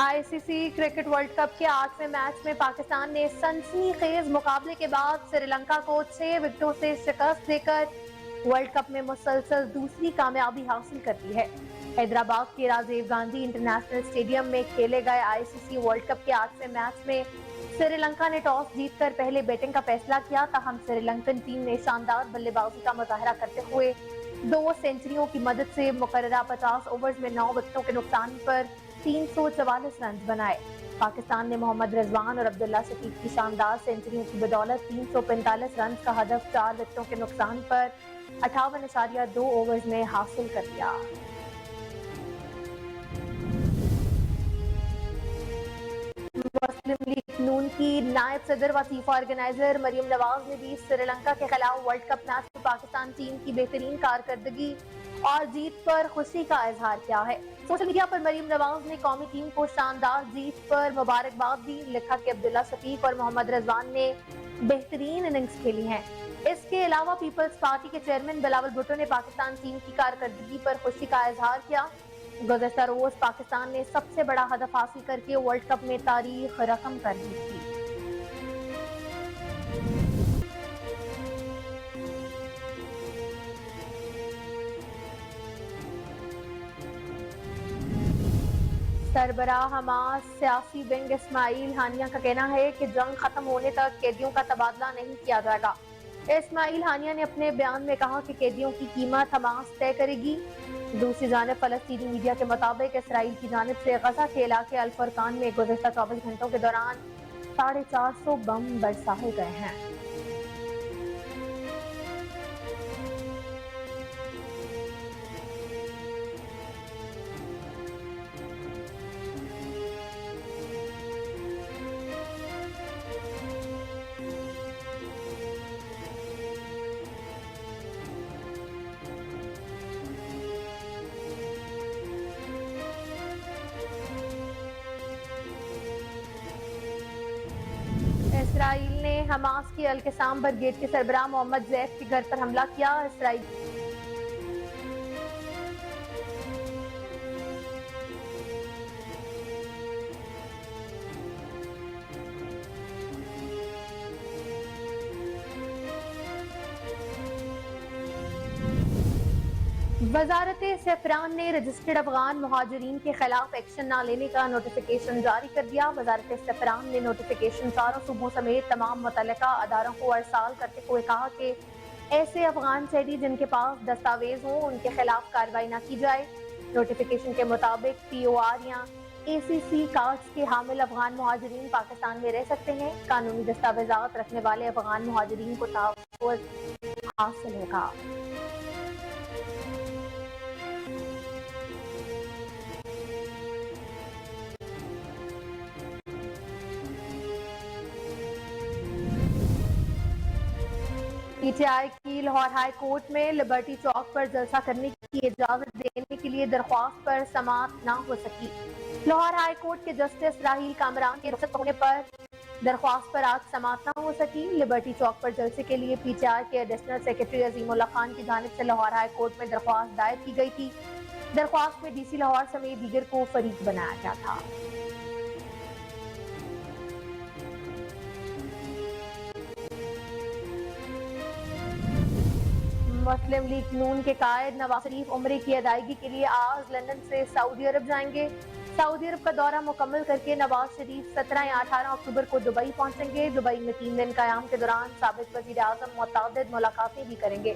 ICC cricket world cup کے 8ویں match میں پاکستان نے سنسنی خیز مقابلے کے بعد سری لنکا کو 6 وکٹوں سے شکست دے کر ورلڈ کپ میں مسلسل دوسری کامیابی حاصل کر لی ہے۔ حیدرآباد کے راجیو گاندھی انٹرنیشنل اسٹیڈیم میں کھیلے گئے ICC ورلڈ کپ کے 8ویں میچ میں سری لنکا نے ٹاس جیت کر پہلے بیٹنگ کا فیصلہ کیا، تاہم سری لنکن ٹیم نے شاندار بلے بازی کا مظاہرہ کرتے ہوئے 2 سینچریوں کی مدد سے مقررہ 50 اوورز میں 9 وکٹوں کے نقصان پر 344 رنز بنائے۔ پاکستان نے محمد رضوان اور عبداللہ شفیق کی شاندار سینچریوں کی بدولت 345 رنز کا ہدف 4 وکٹوں کے نقصان پر 58.2 اوورز میں حاصل کر لیا۔ مسلم لیگ نون کی نائب صدر و فیفا آرگنائزر مریم نواز نے بھی سری لنکا کے خلاف ورلڈ کپ میچ میں پاکستان ٹیم کی بہترین کارکردگی اور جیت پر خوشی کا اظہار کیا ہے۔ سوشل میڈیا پر مریم نواز نے قومی ٹیم کو شاندار جیت پر مبارکباد دی، لکھا کہ عبداللہ شفیق اور محمد رضوان نے بہترین اننگز کھیلی ہیں۔ اس کے علاوہ پیپلز پارٹی کے چیئرمین بلاول بھٹو نے پاکستان ٹیم کی کارکردگی پر خوشی کا اظہار کیا۔ گزشتہ روز پاکستان نے سب سے بڑا ہدف حاصل کر کے ورلڈ کپ میں تاریخ رقم کر دی تھی۔ سربراہ حماس سیاسی ونگ اسماعیل ہانیہ کا کہنا ہے کہ جنگ ختم ہونے تک قیدیوں کا تبادلہ نہیں کیا جائے گا۔ اسماعیل ہانیہ نے اپنے بیان میں کہا کہ قیدیوں کی قیمت حماس طے کرے گی۔ دوسری جانب فلسطینی میڈیا کے مطابق اسرائیل کی جانب سے غزہ کے علاقے الفرقان میں گزشتہ 24 گھنٹوں کے دوران 450 بم برسائے گئے ہیں۔ اسرائیل نے حماس کی القسام برگیڈ کے سربراہ محمد زیف کے گھر پر حملہ کیا۔ اسرائیل وزارت سفران نے رجسٹرڈ افغان مہاجرین کے خلاف ایکشن نہ لینے کا نوٹیفیکیشن جاری کر دیا۔ وزارت سفران نے نوٹیفیکیشن چاروں صوبوں سمیت تمام متعلقہ اداروں کو ارسال کرتے ہوئے کہا کہ ایسے افغان شہری جن کے پاس دستاویز ہوں ان کے خلاف کارروائی نہ کی جائے۔ نوٹیفیکیشن کے مطابق POR یا ACC کارڈز کے حامل افغان مہاجرین پاکستان میں رہ سکتے ہیں۔ قانونی دستاویزات رکھنے والے افغان مہاجرین کو تحفظ حاصل ہوگا۔ PTI کی لاہور ہائی کورٹ میں لبرٹی چوک پر جلسہ کرنے کی اجازت دینے کے لیے درخواست پر سماعت نہ ہو سکی۔ لاہور ہائی کورٹ کے جسٹس راہیل کامران کے رخصت ہونے پر درخواست پر آج سماعت نہ ہو سکی۔ لبرٹی چوک پر جلسے کے لیے PTI کے ایڈیشنل سیکرٹری عظیم اللہ خان کی جانب سے لاہور ہائی کورٹ میں درخواست دائر کی گئی تھی۔ درخواست میں DC لاہور سمیت دیگر کو فریق بنایا گیا تھا۔ مسلم لیگ نون کے قائد نواز شریف عمرے کی ادائیگی کے لیے آج لندن سے سعودی عرب جائیں گے۔ سعودی عرب کا دورہ مکمل کر کے نواز شریف 17 یا 18 اکتوبر کو دبئی پہنچیں گے۔ دبئی میں 3 دن قیام کے دوران سابق وزیر اعظم متعدد ملاقاتیں بھی کریں گے۔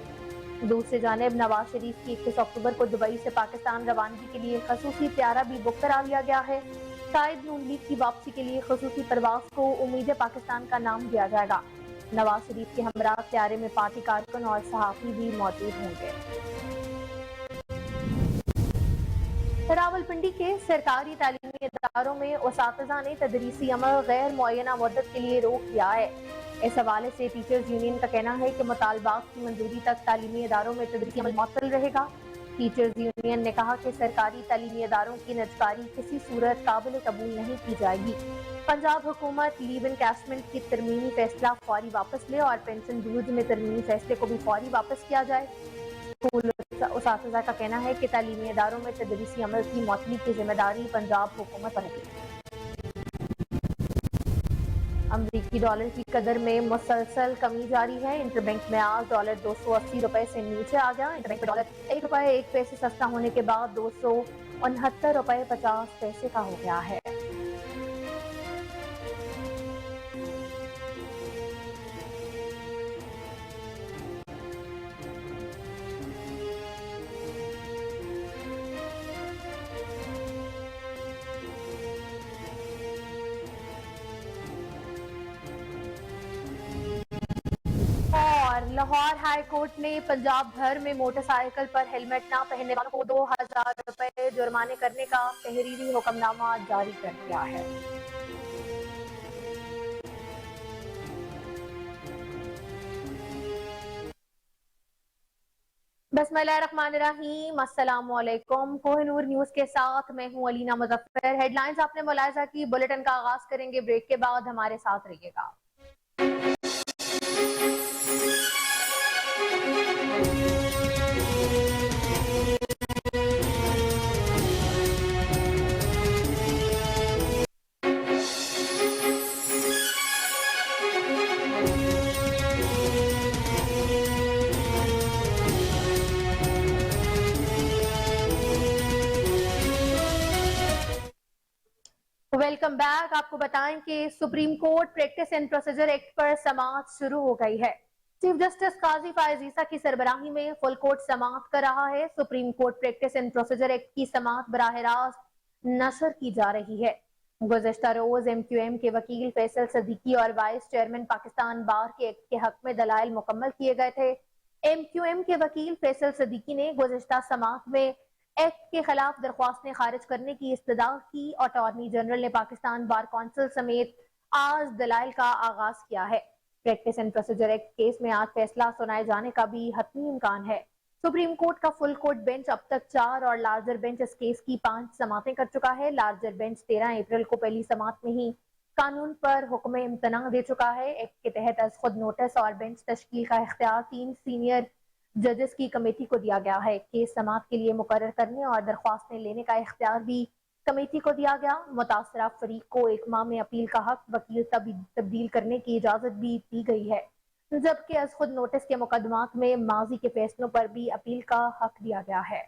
دوسری جانب نواز شریف کی 21 اکتوبر کو دبئی سے پاکستان روانگی کے لیے خصوصی طیارہ بھی بک کرا لیا گیا ہے۔ قائد نون لیگ کی واپسی کے لیے خصوصی پرواز کو امید پاکستان کا نام دیا جائے گا۔ نواز شریف کے ہمراہ طیارے میں پارٹی کارکن اور صحافی بھی موجود ہوں گے۔ راولپنڈی کے سرکاری تعلیمی اداروں میں اساتذہ نے تدریسی عمل غیر معینہ مدت کے لیے روک دیا ہے۔ اس حوالے سے ٹیچرز یونین کا کہنا ہے کہ مطالبات کی منظوری تک تعلیمی اداروں میں تدریسی عمل معطل رہے گا۔ ٹیچرز یونین نے کہا کہ سرکاری تعلیمی اداروں کی نجکاری کسی صورت قابل قبول نہیں کی جائے گی۔ پنجاب حکومت لیو انکیشمنٹ کی ترمیمی فیصلہ فوری واپس لے اور پینشن ڈیوز میں ترمیمی فیصلے کو بھی فوری واپس کیا جائے۔ اسکول اساتذہ کا کہنا ہے کہ تعلیمی اداروں میں تدریسی عمل کی معطلی کی ذمہ داری پنجاب حکومت پر ہوگی۔ امریکی ڈالر کی قدر میں مسلسل کمی جاری ہے۔ انٹر بینک میں آج ڈالر 280 روپے سے نیچے آ گیا۔ انٹر بینک میں ڈالر 1 روپے 1 پیسے سستا ہونے کے بعد 269 روپے 50 پیسے کا ہو گیا ہے۔ اور لاہور ہائی کورٹ نے پنجاب بھر میں موٹر سائیکل پر ہیلمٹ نہ پہننے والوں کو 2000 روپے جرمانے کرنے کا تحریری حکم نامہ جاری کر دیا ہے۔ بسم اللہ الرحمن الرحیم، السلام علیکم۔ کوہ نور نیوز کے ساتھ میں ہوں علینا مظفر۔ ہیڈ لائنز آپ نے ملاحظہ کی، بلیٹن کا آغاز کریں گے بریک کے بعد، ہمارے ساتھ رہیے گا۔ Welcome back. آپ کو بتائیں کہ supreme court practice and procedure act پر سماعت شروع ہو گئی ہے۔ چیف جسٹس قاضی فائز عیسیٰ کی سربراہی میں فل کورٹ سماعت کر رہا ہے۔ Supreme court practice and procedure act کی سماعت براہ راست نشر کی جا رہی ہے۔ گزشتہ روز ایم کیو ایم کے وکیل فیصل صدیقی اور وائس چیئرمین پاکستان بار کے ایکٹ کے حق میں دلائل مکمل کیے گئے تھے۔ ایم کیو ایم کے وکیل فیصل صدیقی نے گزشتہ سماعت میں ایکٹ کے خلاف درخواستیں خارج کرنے کی استدعا کی۔ اٹارنی جنرل نے پاکستان بار کونسل سمیت آج دلائل کا آغاز کیا ہے۔ Practice and procedure act case میں آج فیصلہ سنائے جانے کا بھی حتمی امکان ہے۔ سپریم کورٹ کا فل کورٹ بینچ اب تک 4 اور لارجر بینچ اس کیس کی 5 سماعتیں کر چکا ہے۔ لارجر بینچ 13 اپریل کو پہلی سماعت میں ہی قانون پر حکم امتناع دے چکا ہے۔ ایکٹ کے تحت از خود نوٹس اور بینچ تشکیل کا اختیار 3 سینئر ججز کی کمیٹی کو دیا گیا ہے۔ کیس سماعت کے لیے مقرر کرنے اور درخواستیں لینے کا اختیار بھی کمیٹی کو دیا گیا۔ متاثرہ فریق کو 1 ماہ میں اپیل کا حق، وکیل تبدیل کرنے کی اجازت بھی دی گئی ہے، جبکہ از خود نوٹس کے مقدمات میں ماضی کے فیصلوں پر بھی اپیل کا حق دیا گیا ہے۔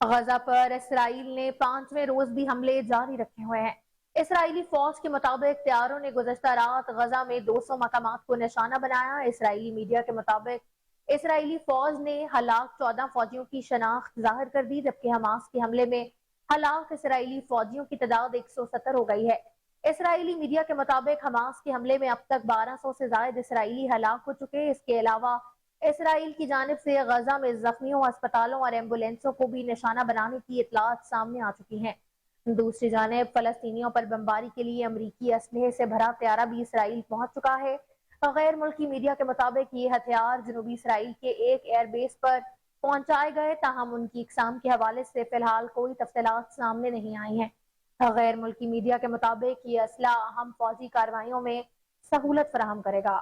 غزہ پر اسرائیل نے 5ویں روز بھی حملے جاری رکھے ہوئے ہیں۔ اسرائیلی فوج کے مطابق طیاروں نے گزشتہ رات غزہ میں 200 مقامات کو نشانہ بنایا۔ اسرائیلی میڈیا کے مطابق اسرائیلی فوج نے ہلاک 14 فوجیوں کی شناخت ظاہر کر دی، جبکہ حماس کے حملے میں ہلاک اسرائیلی فوجیوں کی تعداد 170 ہو گئی ہے۔ اسرائیلی میڈیا کے مطابق حماس کے حملے میں اب تک 1200 سے زائد اسرائیلی ہلاک ہو چکے۔ اس کے علاوہ اسرائیل کی جانب سے غزہ میں زخمیوں، اسپتالوں اور ایمبولینسوں کو بھی نشانہ بنانے کی اطلاعات سامنے آ چکی ہیں۔ دوسری جانب فلسطینیوں پر بمباری کے لیے امریکی اسلحے سے بھرا طیارہ بھی اسرائیل پہنچ چکا ہے۔ غیر ملکی میڈیا کے مطابق یہ ہتھیار جنوبی اسرائیل کے ایک ایئر بیس پر پہنچائے گئے، تاہم ان کی اقسام کے حوالے سے فی الحال کوئی تفصیلات سامنے نہیں آئی ہیں۔ غیر ملکی میڈیا کے مطابق یہ اسلحہ اہم فوجی کارروائیوں میں سہولت فراہم کرے گا۔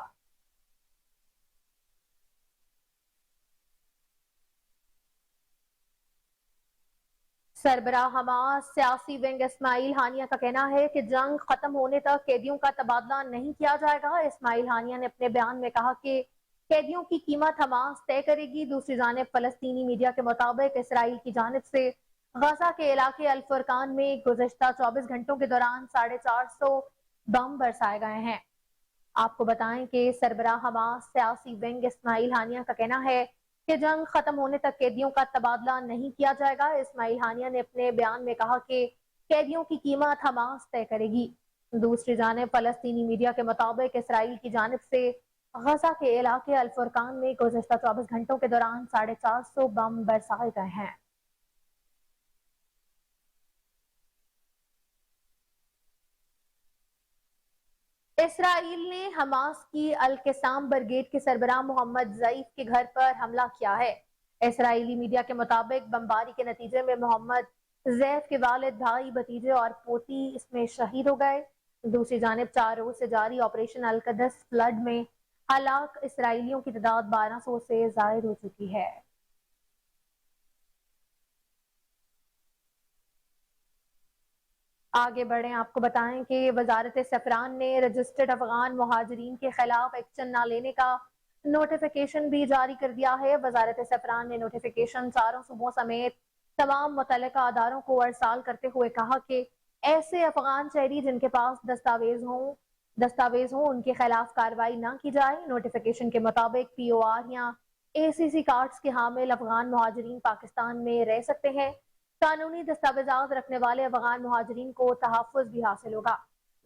سربراہ حماس سیاسی ونگ اسماعیل ہانیہ کا کہنا ہے کہ جنگ ختم ہونے تک قیدیوں کا تبادلہ نہیں کیا جائے گا۔ اسماعیل ہانیہ نے اپنے بیان میں کہا کہ قیدیوں کی قیمت حماس طے کرے گی۔ دوسری جانب فلسطینی میڈیا کے مطابق اسرائیل کی جانب سے غزہ کے علاقے الفرقان میں گزشتہ 24 گھنٹوں کے دوران 450 بم برسائے گئے ہیں۔ آپ کو بتائیں کہ سربراہ حماس سیاسی ونگ اسماعیل ہانیہ کا کہنا ہے کہ جنگ ختم ہونے تک قیدیوں کا تبادلہ نہیں کیا جائے گا۔ اسماعیل ہانیہ نے اپنے بیان میں کہا کہ قیدیوں کی قیمت حماس طے کرے گی۔ دوسری جانب فلسطینی میڈیا کے مطابق اسرائیل کی جانب سے غزہ کے علاقے الفرقان میں گزشتہ 24 گھنٹوں کے دوران 450 بم برسائے گئے ہیں۔ اسرائیل نے حماس کی القسام برگیڈ کے سربراہ محمد ضعیف کے گھر پر حملہ کیا ہے۔ اسرائیلی میڈیا کے مطابق بمباری کے نتیجے میں محمد ضعیف کے والد، بھائی، بھتیجے اور پوتی اس میں شہید ہو گئے۔ دوسری جانب 4 روز سے جاری آپریشن القدس فلڈ میں ہلاک اسرائیلیوں کی تعداد 1200 سے زائد ہو چکی ہے۔ آگے بڑھیں، آپ کو بتائیں کہ وزارت سفران نے رجسٹرڈ افغان مہاجرین کے خلاف ایکشن نہ لینے کا نوٹیفیکیشن بھی جاری کر دیا ہے۔ وزارت سفران نے نوٹیفیکیشن چاروں صوبوں سمیت تمام متعلقہ اداروں کو ارسال کرتے ہوئے کہا کہ ایسے افغان شہری جن کے پاس دستاویز ہوں ان کے خلاف کارروائی نہ کی جائے۔ نوٹیفیکیشن کے مطابق پی او آر یا اے سی سی کارڈز کے حامل افغان مہاجرین پاکستان میں رہ سکتے ہیں۔ قانونی دستاویزات رکھنے والے افغان مہاجرین کو تحفظ بھی حاصل ہوگا۔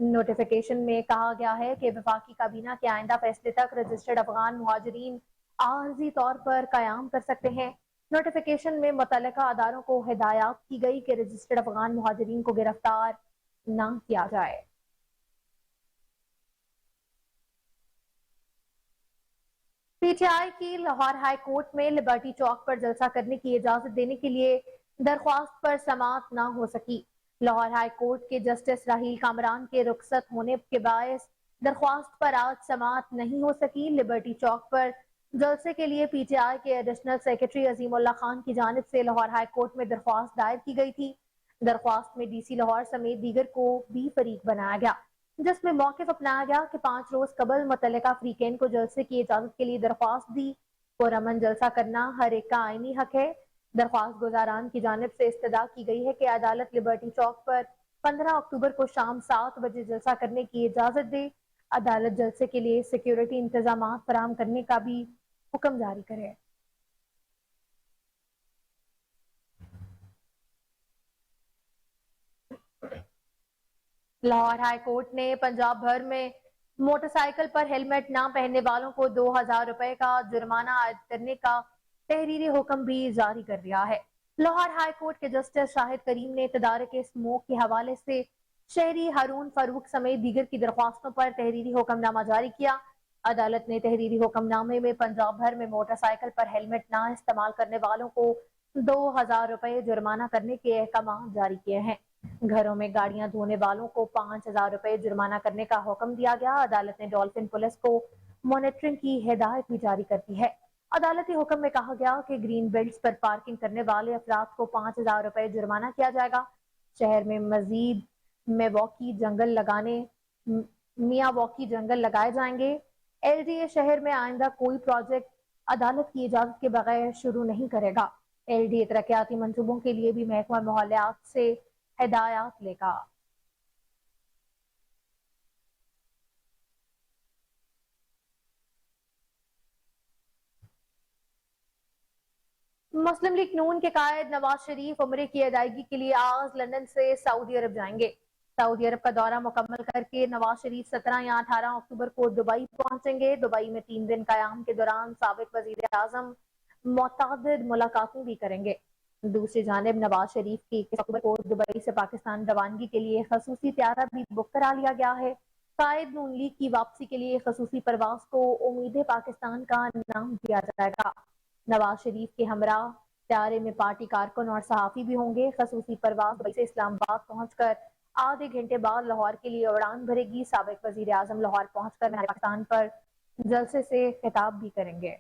نوٹیفیکیشن میں کہا گیا ہے کہ وفاقی کابینہ کے آئندہ فیصلے تک رجسٹرڈ افغان مہاجرین عارضی طور پر قیام کر سکتے ہیں۔ نوٹیفیکیشن میں متعلقہ اداروں کو ہدایات کی گئی کہ رجسٹرڈ افغان مہاجرین کو گرفتار نہ کیا جائے۔ پی ٹی آئی کی لاہور ہائی کورٹ میں لبرٹی چوک پر جلسہ کرنے کی اجازت دینے کے لیے درخواست پر سماعت نہ ہو سکی۔ لاہور ہائی کورٹ کے جسٹس راحیل کامران کے رخصت ہونے کے باعث درخواست پر آج سماعت نہیں ہو سکی۔ لبرٹی چوک پر جلسے کے لیے پی ٹی آئی کے ایڈیشنل سیکرٹری عظیم اللہ خان کی جانب سے لاہور ہائی کورٹ میں درخواست دائر کی گئی تھی۔ درخواست میں ڈی سی لاہور سمیت دیگر کو بھی فریق بنایا گیا، جس میں موقف اپنایا گیا کہ 5 روز قبل متعلقہ فریقین کو جلسے کی اجازت کے لیے درخواست دی۔ پرامن جلسہ کرنا ہر ایک کا آئینی حق ہے۔ درخواست گزاران کی جانب سے استدعا کی گئی ہے کہ عدالت لبرٹی چوک پر 15 اکتوبر کو شام 7 بجے جلسہ کرنے کی اجازت دے۔ عدالت جلسے کے لیے سیکیورٹی انتظامات فراہم کرنے کا بھی حکم جاری کرے۔ لاہور ہائی کورٹ نے پنجاب بھر میں موٹر سائیکل پر ہیلمٹ نہ پہننے والوں کو 2000 روپے کا جرمانہ عائد کرنے کا تحریری حکم بھی جاری کر دیا ہے۔ لاہور ہائی کورٹ کے جسٹس شاہد کریم نے تدارک اسموک کے حوالے سے شہری ہارون فاروق سمیت دیگر کی درخواستوں پر تحریری حکم نامہ جاری کیا۔ عدالت نے تحریری حکم نامے میں پنجاب بھر میں موٹر سائیکل پر ہیلمٹ نہ استعمال کرنے والوں کو 2000 روپے جرمانہ کرنے کے احکامات جاری کیے ہیں۔ گھروں میں گاڑیاں دھونے والوں کو 5000 روپے جرمانہ کرنے کا حکم دیا گیا۔ عدالت نے ڈولفن پولیس کو مانیٹرنگ کی ہدایت بھی جاری کر دی ہے۔ عدالتی حکم میں کہا گیا کہ گرین بیلٹس پر پارکنگ کرنے والے افراد کو 5000 روپے جرمانہ کیا جائے گا۔ شہر میں مزید میاواکی جنگل لگائے جائیں گے۔ ایل ڈی اے شہر میں آئندہ کوئی پروجیکٹ عدالت کی اجازت کے بغیر شروع نہیں کرے گا۔ ایل ڈی اے ترقیاتی منصوبوں کے لیے بھی محکمہ ماحولیات سے ہدایات لے گا۔ مسلم لیگ نون کے قائد نواز شریف عمرے کی ادائیگی کے لیے آج لندن سے سعودی عرب جائیں گے۔ سعودی عرب کا دورہ مکمل کر کے نواز شریف 17 یا 18 اکتوبر کو دبئی پہنچیں گے۔ دبئی میں 3 دن قیام کے دوران سابق وزیر اعظم متعدد ملاقاتیں بھی کریں گے۔ دوسری جانب نواز شریف کی 21 اکتوبر کو دبئی سے پاکستان روانگی کے لیے خصوصی طیارہ بھی بک کرا لیا گیا ہے۔ قائد نون لیگ کی واپسی کے لیے خصوصی پرواز کو امید پاکستان کا نام دیا جائے گا۔ نواز شریف کے ہمراہ طیارے میں پارٹی کارکن اور صحافی بھی ہوں گے۔ خصوصی پرواز دبئی سے اسلام آباد پہنچ کر آدھے گھنٹے بعد لاہور کے لیے اڑان بھرے گی۔ سابق وزیر اعظم لاہور پہنچ کر پاکستان پر جلسے سے خطاب بھی کریں گے۔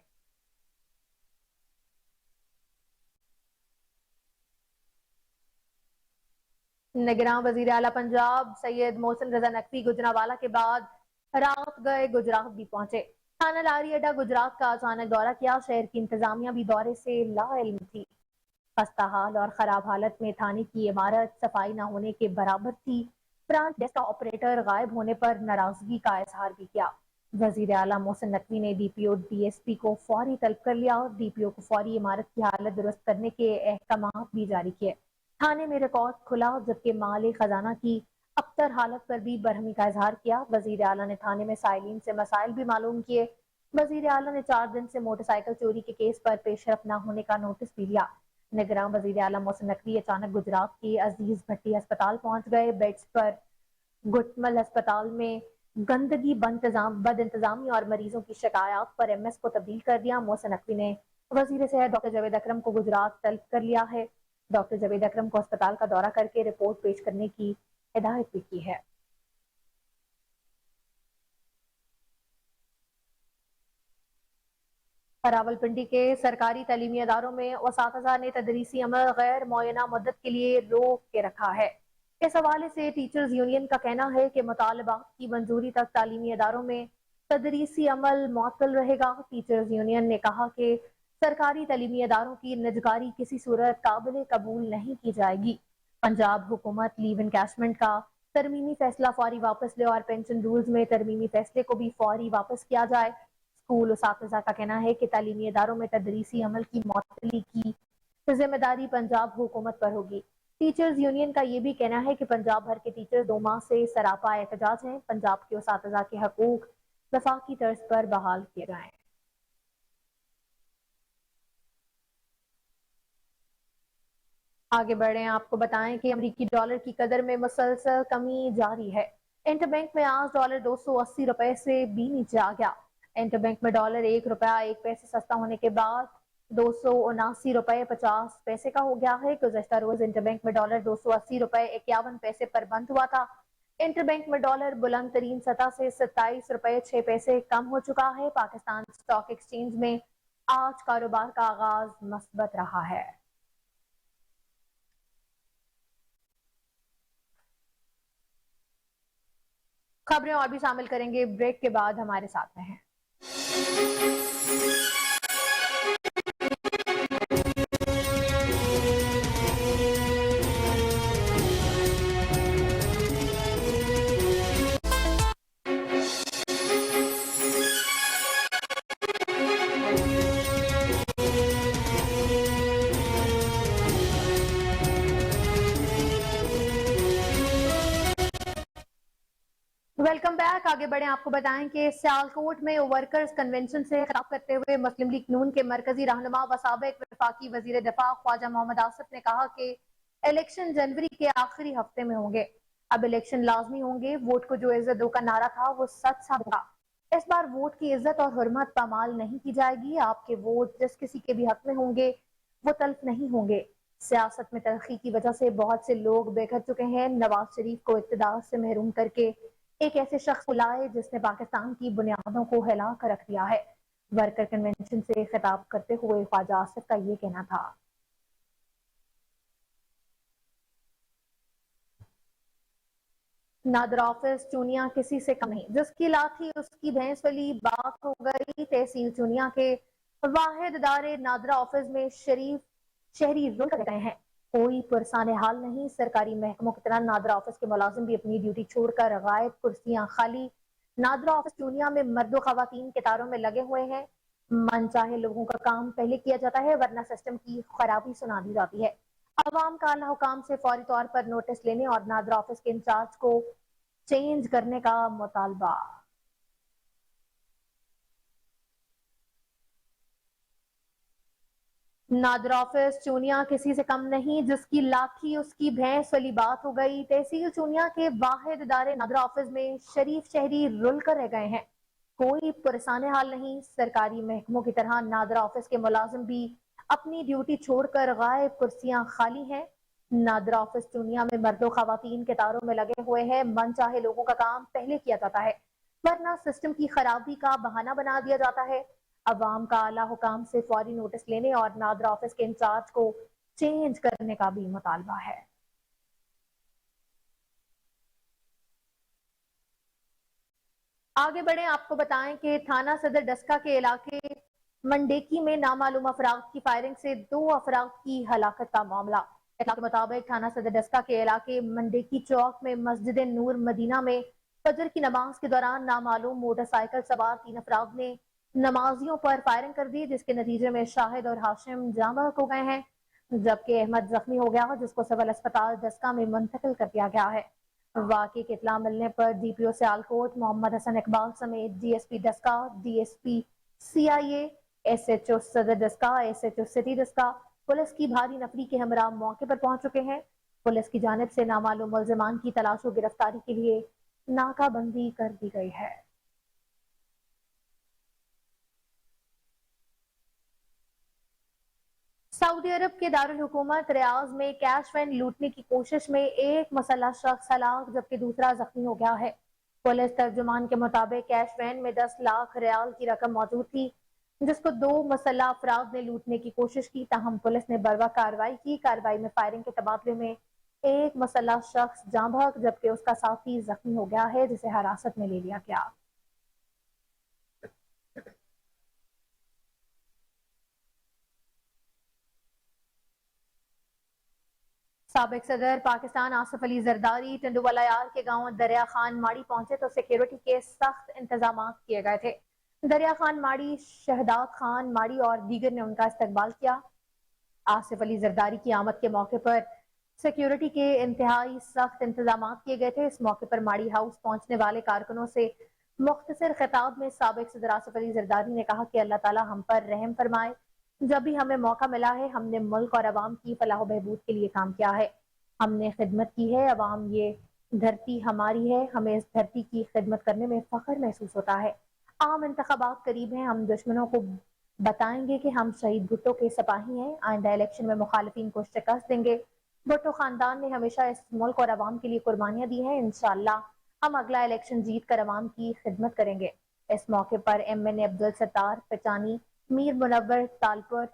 نگراں وزیر اعلیٰ پنجاب سید محسن رضا نقوی گجرانوالہ کے بعد رات گئے گجرات بھی پہنچے۔ تھانہ لاری اڈا گجرات کا اچانک دورہ کیا۔ شہر کی انتظامیہ بھی دورے سے لا علم تھی۔ خستہ حال اور خراب حالت میں تھانے کی عمارت صفائی نہ ہونے کے برابر تھی۔ برانچ ڈیسک کا آپریٹر غائب ہونے پر ناراضگی کا اظہار بھی کیا۔ وزیر اعلیٰ محسن نقوی نے D P O D S پی کو فوری طلب کر لیا اور ڈی پی او کو فوری عمارت کی حالت درست کرنے کے احکامات بھی جاری کیے۔ تھانے میں ریکارڈ کھلا جبکہ مال خزانہ کی ابتر حالت پر بھی برہمی کا اظہار کیا۔ وزیر اعلیٰ نے تھانے میں سائلین سے مسائل بھی معلوم کیے۔ وزیر اعلیٰ نے 4 دن سے موٹر سائیکل چوری کے کیس پر پیش رفت نہ ہونے کا نوٹس بھی لیا۔ نگراں وزیر اعلیٰ محسن نقوی اچانک گجرات کے عزیز بھٹی ہسپتال پہنچ گئے۔ بیڈز پر گٹمل ہسپتال میں گندگی، بد انتظامی اور مریضوں کی شکایات پر ایم ایس کو تبدیل کر دیا۔ محسن نقوی نے وزیر صحت ڈاکٹر جاوید اکرم کو گجرات طلب کر لیا ہے۔ ڈاکٹر جاوید اکرم کو ہسپتال کا دورہ کر کے رپورٹ پیش کرنے کی ہدایت بھی کی ہے۔ راولپنڈی کے سرکاری تعلیمی اداروں میں اساتذہ نے تدریسی عمل غیر معینہ مدت کے لیے روک کے رکھا ہے۔ اس حوالے سے ٹیچرز یونین کا کہنا ہے کہ مطالبات کی منظوری تک تعلیمی اداروں میں تدریسی عمل معطل رہے گا۔ ٹیچرز یونین نے کہا کہ سرکاری تعلیمی اداروں کی نجکاری کسی صورت قابل قبول نہیں کی جائے گی۔ پنجاب حکومت لیو انکیشمنٹ کا ترمیمی فیصلہ فوری واپس لے اور پینشن رولز میں ترمیمی فیصلے کو بھی فوری واپس کیا جائے۔ اسکول اساتذہ کا کہنا ہے کہ تعلیمی اداروں میں تدریسی عمل کی معطلی کی ذمہ داری پنجاب حکومت پر ہوگی۔ ٹیچرز یونین کا یہ بھی کہنا ہے کہ پنجاب بھر کے ٹیچر 2 ماہ سے سراپا احتجاج ہیں۔ پنجاب کے اساتذہ کے حقوق وفاقی طرز پر بحال کیے جائیں۔ آگے بڑھیں، آپ کو بتائیں کہ امریکی ڈالر کی قدر میں مسلسل کمی جاری ہے۔ انٹر بینک میں آج ڈالر 280 روپے سے بھی نیچے آ گیا۔ انٹر بینک میں ڈالر 1 روپیہ 1 پیسے سستا ہونے کے بعد 279 روپے 50 پیسے کا ہو گیا ہے۔ گزشتہ روز انٹر بینک میں ڈالر 280 روپے 51 پیسے پر بند ہوا تھا۔ انٹر بینک میں ڈالر بلند ترین سطح سے 27 روپے 6 پیسے کم ہو چکا ہے۔ پاکستان اسٹاک ایکسچینج میں آج کاروبار کا آغاز مثبت رہا ہے۔ خبریں اور بھی شامل کریں گے، بریک کے بعد ہمارے ساتھ رہیں۔ ویلکم بیک، آگے بڑھیں، آپ کو بتائیں کہ سیالکوٹ میں ورکرز کنونشن سے خطاب کرتے ہوئے مسلم لیگ نون کے مرکزی رہنما و سابق وفاقی وزیر دفاع خواجہ محمد آصف نے کہا کہ الیکشن جنوری کے آخری ہفتے میں ہوں گے۔ اب الیکشن لازمی ہوں گے۔ ووٹ کو جو عزت دو کا نعرہ تھا وہ سچ ثابت ہوگا۔ اس بار ووٹ کی عزت اور حرمت پامال نہیں کی جائے گی۔ آپ کے ووٹ جس کسی کے بھی حق میں ہوں گے وہ تلف نہیں ہوں گے۔ سیاست میں تلخی کی وجہ سے بہت سے لوگ بے گھر چکے ہیں۔ نواز شریف کو اقتدار سے محروم کر کے ایک ایسے شخص کو لائے جس نے پاکستان کی بنیادوں کو ہلا کر رکھ دیا ہے۔ ورکر کنونشن سے خطاب کرتے ہوئے خواجہ آصف کا یہ کہنا تھا۔ نادر آفس چونیا کسی سے کم نہیں، جس کی لاٹھی اس کی بھینس والی بات ہو گئی۔ تحصیل چونیا کے واحد ادارے نادر آفس میں شریف شہری رول کر گئے ہیں۔ کوئی پرسان حال نہیں۔ سرکاری محکموں کی طرح نادر آفس کے ملازم بھی اپنی ڈیوٹی چھوڑ کر غائب، کرسیاں خالی۔ نادر آفس چونیا میں مرد و خواتین قطاروں میں لگے ہوئے ہیں۔ من چاہے لوگوں کا کام پہلے کیا جاتا ہے ورنہ سسٹم کی خرابی سنا دی جاتی ہے۔ عوام کا اعلیٰ حکام سے فوری طور پر نوٹس لینے اور نادر آفس کے انچارج کو چینج کرنے کا مطالبہ۔ نادر آفس چونیا کسی سے کم نہیں، جس کی لاٹھی اس کی بھینس والی بات ہو گئی۔ تحصیل چونیا کے واحد ادارے نادر آفس میں شریف شہری رل کر رہ گئے ہیں۔ کوئی پرسان حال نہیں۔ سرکاری محکموں کی طرح نادر آفس کے ملازم بھی اپنی ڈیوٹی چھوڑ کر غائب، کرسیاں خالی ہیں۔ نادر آفس چونیا میں مرد و خواتین قطاروں میں لگے ہوئے ہیں۔ من چاہے لوگوں کا کام پہلے کیا جاتا ہے ورنہ سسٹم کی خرابی کا بہانہ بنا دیا جاتا ہے۔ عوام کا اعلیٰ حکام سے فوری نوٹس لینے اور نادر آفس کے انچارج کو چینج کرنے کا بھی مطالبہ ہے۔ آگے بڑھیں، آپ کو بتائیں کہ تھانہ صدر ڈسکا کے علاقے منڈیکی میں نامعلوم افراد کی فائرنگ سے 2 افراد کی ہلاکت کا معاملہ۔ اطلاع کے مطابق تھانہ صدر ڈسکا کے علاقے منڈیکی چوک میں مسجد نور مدینہ میں فجر کی نماز کے دوران نامعلوم موٹر سائیکل سوار 3 افراد نے نمازیوں پر فائرنگ کر دی، جس کے نتیجے میں شاہد اور ہاشم جاں بحق ہو گئے ہیں، جبکہ احمد زخمی ہو گیا جس کو سول اسپتال ڈسکا میں منتقل کر دیا گیا ہے۔ واقعے کی اطلاع ملنے پر D P O Sialkot Muhammad Hassan Iqbal سمیت D S P Daska, D S P C I A, S H O Saddar Daska, S H O city Daska, police کی بھاری نفری کے ہمراہ موقع پر پہنچ چکے ہیں۔ پولیس کی جانب سے نامعلوم ملزمان کی تلاش و گرفتاری کے لیے ناکہ بندی کر دی گئی ہے۔ سعودی عرب کے دارالحکومت ریاض میں کیش وین لوٹنے کی کوشش میں ایک مسلح شخص ہلاک جبکہ دوسرا زخمی ہو گیا ہے۔ پولیس ترجمان کے مطابق کیش وین میں 10 لاکھ ریال کی رقم موجود تھی۔ جس کو 2 مسلح افراد نے لوٹنے کی کوشش کی، تاہم پولیس نے بروقت کارروائی کی۔ کارروائی میں فائرنگ کے تبادلے میں ایک مسلح شخص جاں بحق جبکہ اس کا ساتھی زخمی ہو گیا ہے، جسے حراست میں لے لیا گیا۔ سابق صدر پاکستان آصف علی زرداری ٹنڈوالہ یار کے گاؤں دریا خان ماڑی پہنچے تو سیکیورٹی کے سخت انتظامات کیے گئے تھے۔ دریا خان ماڑی، شہداد خان ماڑی اور دیگر نے ان کا استقبال کیا۔ آصف علی زرداری کی آمد کے موقع پر سیکیورٹی کے انتہائی سخت انتظامات کیے گئے تھے۔ اس موقع پر ماڑی ہاؤس پہنچنے والے کارکنوں سے مختصر خطاب میں سابق صدر آصف علی زرداری نے کہا کہ اللہ تعالی ہم پر رحم فرمائے۔ جب بھی ہمیں موقع ملا ہے ہم نے ملک اور عوام کی فلاح و بہبود کے لیے کام کیا ہے، ہم نے خدمت کی ہے۔ عوام، یہ دھرتی ہماری ہے، ہمیں اس دھرتی کی خدمت کرنے میں فخر محسوس ہوتا ہے۔ عام انتخابات قریب ہیں، ہم دشمنوں کو بتائیں گے کہ ہم شہید بھٹو کے سپاہی ہیں، آئندہ الیکشن میں مخالفین کو شکست دیں گے۔ بھٹو خاندان نے ہمیشہ اس ملک اور عوام کے لیے قربانیاں دی ہیں، انشاءاللہ ہم اگلا الیکشن جیت کر عوام کی خدمت کریں گے۔ اس موقع پر MN عبدالستار پچانی، میر منور تالپور،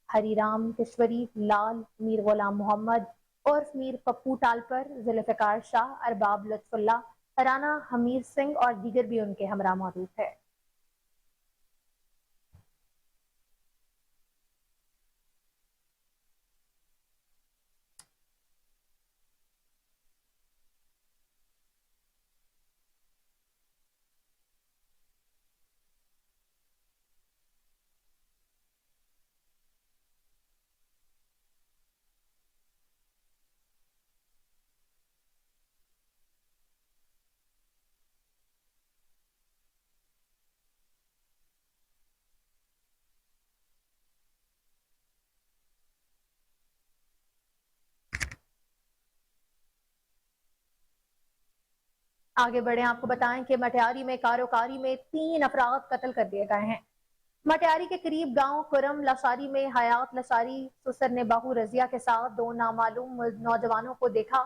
ہری رام کشوری، لال، میر غلام محمد عرف میر پپو تالپور، ذوالفقار شاہ، ارباب لطف اللہ، رانا حمیر سنگھ اور دیگر بھی ان کے ہمراہ موجود تھے۔ آگے بڑھیں، آپ کو بتائیں کہ مٹیاری میں کاروکاری میں 3 افراد قتل کر دیے گئے ہیں۔ مٹیاری کے قریب گاؤں کرم لاشاری میں حیات لاشاری سسر نے بہو رضیہ کے ساتھ 2 نامعلوم نوجوانوں کو دیکھا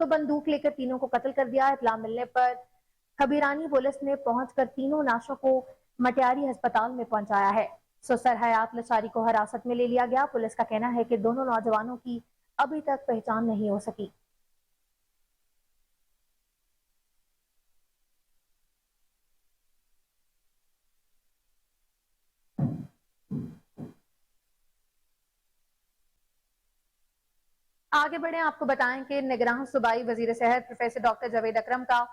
تو بندوق لے کر تینوں کو قتل کر دیا۔ اطلاع ملنے پر خبیرانی پولیس نے پہنچ کر تینوں نعشوں کو مٹیاری ہسپتال میں پہنچایا ہے۔ سسر حیات لاشاری کو حراست میں لے لیا گیا۔ پولیس کا کہنا ہے کہ دونوں نوجوانوں کی ابھی تک پہچان نہیں ہو سکی۔ آگے بڑھیں، آپ کو بتائیں کہ نگراں صوبائی وزیر صحت پروفیسر ڈاکٹر جاوید اکرم کا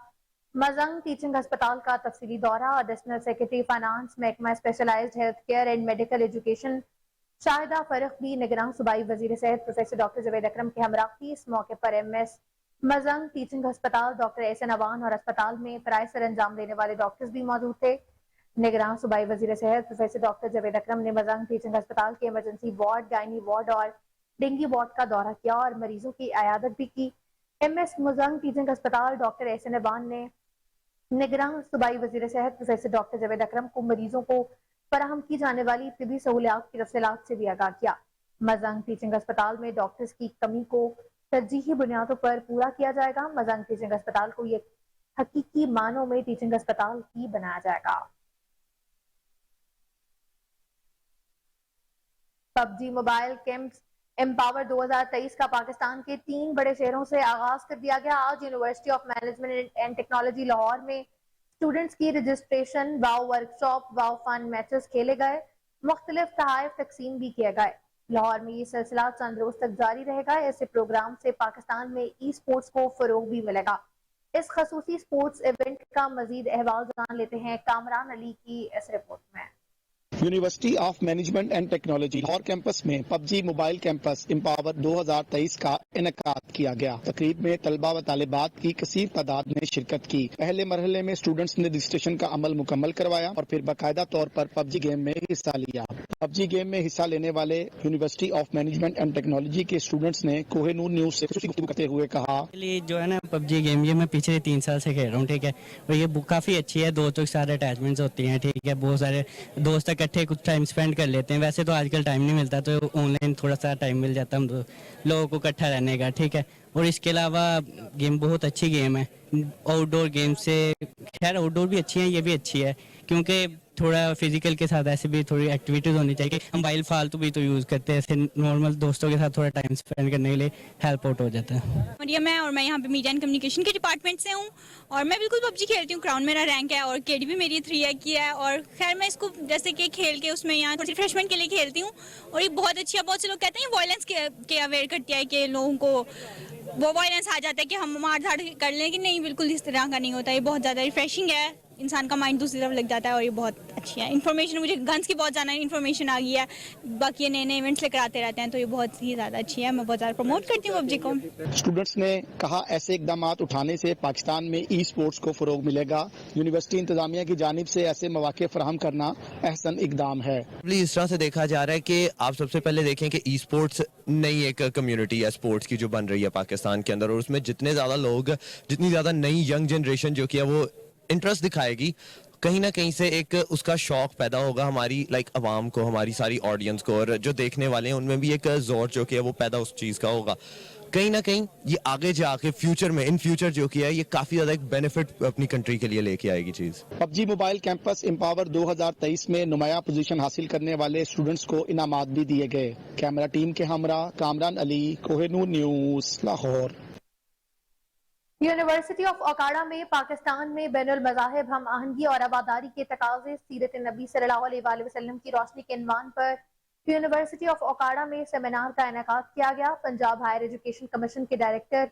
مزنگ ٹیچنگ ہسپتال کا تفصیلی دورہ۔ ایڈیشنل سیکرٹری فائنانس محکمہ specialized health care and medical education Shahida فرق بھی نگراں صوبائی وزیر صحت پروفیسر ڈاکٹر جاوید اکرم کے ہمراہ تھی۔ اس موقع پر MS مزنگ ٹیچنگ ہسپتال ڈاکٹر احسن اوان اور اسپتال میں فرائض سر انجام دینے والے ڈاکٹرز بھی موجود تھے۔ نگراں صوبائی وزیر صحت پروفیسر ڈاکٹر جاوید اکرم نے مزنگ ٹیچنگ ہسپتال کے ایمرجنسی وارڈ، گائنی وارڈ اور ڈینگی وارڈ کا دورہ کیا اور مریضوں کی عیادت بھی کی۔ MS مزنگ ٹیچنگ ہسپتال ڈاکٹر احسن اوان نے نگراں صوبائی وزیر صحت پروفیسر ڈاکٹر جاوید اکرم کو مریضوں کو فراہم کی جانے والی طبی سہولیات کی تفصیلات سے بھی آگاہ کیا۔ مزنگ ٹیچنگ ہسپتال میں ڈاکٹرز کی کمی کو ترجیحی بنیادوں پر پورا کیا جائے گا۔ مزنگ ٹیچنگ ہسپتال کو یہ حقیقی معنوں میں ٹیچنگ ہسپتال ہی بنایا جائے گا۔ PUBG موبائل کیمپس امپاور 2023 کا پاکستان کے 3 بڑے شہروں سے آغاز کر دیا گیا۔ آج university of management and technology Lahore میں اسٹوڈنٹس کی رجسٹریشن، واؤ ورکشاپ، واؤ فن میچز کھیلے گئے، مختلف تحائف تقسیم بھی کیے گئے۔ لاہور میں یہ سلسلہ چند روز تک جاری رہے گا۔ ایسے پروگرام سے پاکستان میں ای سپورٹس کو فروغ بھی ملے گا۔ اس خصوصی سپورٹس ایونٹ کا مزید احوال جان لیتے ہیں کامران علی کی اس رپورٹ میں۔ University of management and technology Lahore campus میں PUBG موبائل کیمپس امپاور 2023 کا انعقاد کیا گیا۔ تقریب میں طلبہ و طالبات کی کثیر تعداد نے شرکت کی۔ پہلے مرحلے میں اسٹوڈنٹس نے رجسٹریشن کا عمل مکمل کروایا اور پھر باقاعدہ طور پر PUBG گیم میں حصہ لیا۔ PUBG گیم میں حصہ لینے والے university of management and technology کے اسٹوڈنٹس نے کوہ نور نیوز سے خصوصی گفتگو کرتے ہوئے کہا، جو ہے نا PUBG گیم یہ میں پچھلے 3 سال سے کھیل رہا ہوں، ٹھیک ہے، اور یہ کافی اچھی ہے۔ دوستوں کے ساتھ اٹیچمنٹس ہوتی ہیں، ٹھیک ہے، بہت سارے دوست اکٹھے کچھ ٹائم اسپینڈ کر لیتے ہیں۔ ویسے تو آج کل ٹائم نہیں ملتا، تو آن لائن تھوڑا سا ٹائم مل جاتا ہے لوگوں کو اکٹھا رہنے کا، ٹھیک ہے۔ اور اس کے علاوہ گیم بہت اچھی گیم ہے، آؤٹ ڈور گیم سے، خیر آؤٹ ڈور بھی اچھی ہیں، یہ بھی اچھی ہے، کیونکہ تھوڑا فزیکل کے ساتھ ایسے بھی تھوڑی ایکٹیویٹیز ہونی چاہیے. موبائل فالتو بھی تو یوز کرتے ہیں, ایسے نارمل دوستوں کے ساتھ تھوڑا ٹائم اسپینڈ کرنے کے لیے ہیلپ آؤٹ ہو جاتا ہے. مریم ہے اور میں یہاں پہ میڈیا اینڈ کمیونیکیشن کے ڈپارٹمنٹ سے ہوں, اور میں بالکل پب جی کھیلتی ہوں. کراؤن میرا رینک ہے اور کے ڈی بھی میری 3 کی ہے, اور خیر میں اس کو جیسے کہ کھیل کے اس میں یہاں تھوڑی ریفریشمنٹ کے لیے کھیلتی ہوں, اور یہ بہت اچھی ہے. بہت سے لوگ کہتے ہیں وائلنس کے اویئر کرتی ہے کہ لوگوں کو وہ وائلنس آ جاتا ہے کہ ہم مار دھاڑ کر لیں, کہ نہیں بالکل اس طرح کا نہیں ہوتا. یہ بہت زیادہ ریفریشنگ ہے, انسان کا مائنڈ دوسری طرف لگ جاتا ہے, اور یہ بہت اچھی ہے. انفارمیشن مجھے گنس کی بہت زیادہ انفارمیشن آ گئی ہے, باقی یہ نئے نئے ایونٹس لے کر آتے رہتے ہیں, تو یہ بہت ہی زیادہ اچھی ہے. میں بہت زیادہ پروموٹ کرتی ہوں پب جی کو. اسٹوڈنٹس نے کہا ایسے اقدامات اٹھانے سے پاکستان میں ای اسپورٹس کو فروغ ملے گا. یونیورسٹی انتظامیہ کی جانب سے ایسے مواقع فراہم کرنا احسن اقدام ہے. اس طرح سے دیکھا جا رہا ہے کہ آپ سب سے پہلے دیکھیں کہ ای اسپورٹس نئی ایک کمیونٹی ہے اسپورٹس کی جو بن رہی ہے پاکستان کے اندر, اور اس میں جتنے زیادہ لوگ, جتنی زیادہ نئی ینگ جنریشن جو کہ ہے وہ انٹرسٹ دکھائے گی, کہیں نہ کہیں سے ایک اس کا شوق پیدا ہوگا ہماری عوام کو, ہماری ساری آڈینس کو, اور جو دیکھنے والے ہیں ان میں بھی ایک زور جو کہ ہے وہ پیدا اس چیز کا ہوگا. کہیں نہ کہیں یہ آگے جا کے فیوچر میں ان فیوچر جو کہ ہے یہ کافی زیادہ ایک بینیفٹ اپنی کنٹری کے لیے لے کے آئے گی چیز. پب جی موبائل کیمپس امپاور 2023 میں نمایاں پوزیشن حاصل کرنے والے اسٹوڈنٹس کو انعامات بھی دیے گئے. کیمرہ ٹیم کے ہمراہ Kamran Ali, Koh Noor news, Lahore. University of Okara میں پاکستان میں بین المذاہب ہم آہنگی اور آباداری کے تقاضے سیرت نبی صلی اللہ علیہ وآلہ وسلم کی روشنی کے عنوان پر یونیورسٹی آف اوکاڑا میں سیمینار کا انعقاد کیا گیا. پنجاب ہائر ایجوکیشن کمیشن کے ڈائریکٹر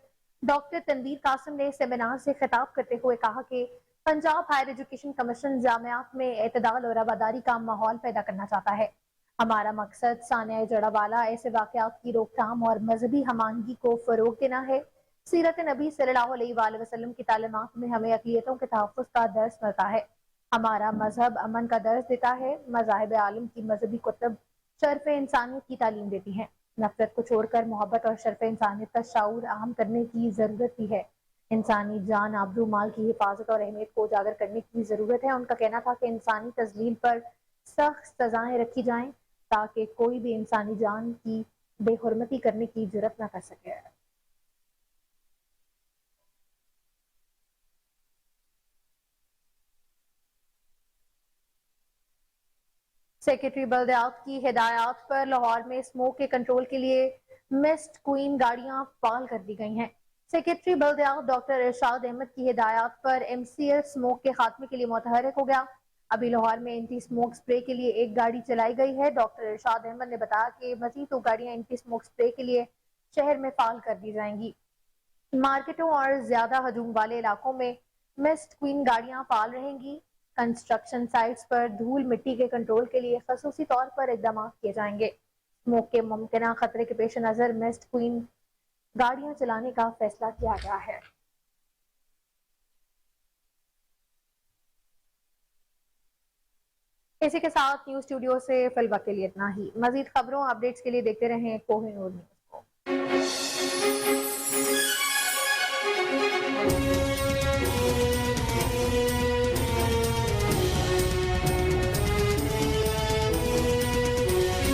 ڈاکٹر تنویر قاسم نے سیمینار سے خطاب کرتے ہوئے کہا کہ پنجاب ہائر ایجوکیشن کمیشن جامعات میں اعتدال اور آباداری کا ماحول پیدا کرنا چاہتا ہے. ہمارا مقصد ثانیہ جڑا والا ایسے واقعات کی روک تھام اور مذہبی ہم آہنگی کو فروغ دینا ہے. سیرت نبی صلی اللہ علیہ وآلہ وسلم کی تعلیمات میں ہمیں اقلیتوں کے تحفظ کا درس ملتا ہے. ہمارا مذہب امن کا درس دیتا ہے. مذاہب عالم کی مذہبی کتب شرف انسانیت کی تعلیم دیتی ہیں. نفرت کو چھوڑ کر محبت اور شرف انسانیت کا شعور عام کرنے کی ضرورت بھی ہے. انسانی جان, آبرو, مال کی حفاظت اور اہمیت کو اجاگر کرنے کی ضرورت ہے. ان کا کہنا تھا کہ انسانی تذلیل پر سخت سزائیں رکھی جائیں تاکہ کوئی بھی انسانی جان کی بے حرمتی کرنے کی جرات نہ کر سکے. سیکرٹری بلدیات کی ہدایات پر لاہور میں اسموک کے کنٹرول کے لیے مسٹ کوئن گاڑیاں فعال کر دی گئی ہیں. سیکرٹری بلدیات ڈاکٹر ارشاد احمد کی ہدایات پر ایم سی ایل اسموک کے خاتمے کے لیے متحرک ہو گیا. ابھی لاہور میں اینٹی اسموک اسپرے کے لیے ایک گاڑی چلائی گئی ہے. ڈاکٹر ارشاد احمد نے بتایا کہ مزید 2 گاڑیاں اینٹی اسموک اسپرے کے لیے شہر میں فعال کر دی جائیں گی. مارکیٹوں اور زیادہ ہجوم والے علاقوں میں مسٹ کوئن گاڑیاں فعال رہیں گی. کنسٹرکشن سائٹس پر دھول مٹی کے کنٹرول کے لیے خصوصی طور پر اقدامات کیے جائیں گے. اسموک کے ممکنہ خطرے کے پیش نظر مسٹ کوئن گاڑیاں چلانے کا فیصلہ کیا گیا ہے. اسی کے ساتھ نیوز اسٹوڈیو سے فی الوقت کے لیے اتنا ہی. مزید خبروں اپڈیٹس کے لیے دیکھتے رہیں کوہ نور نیوز.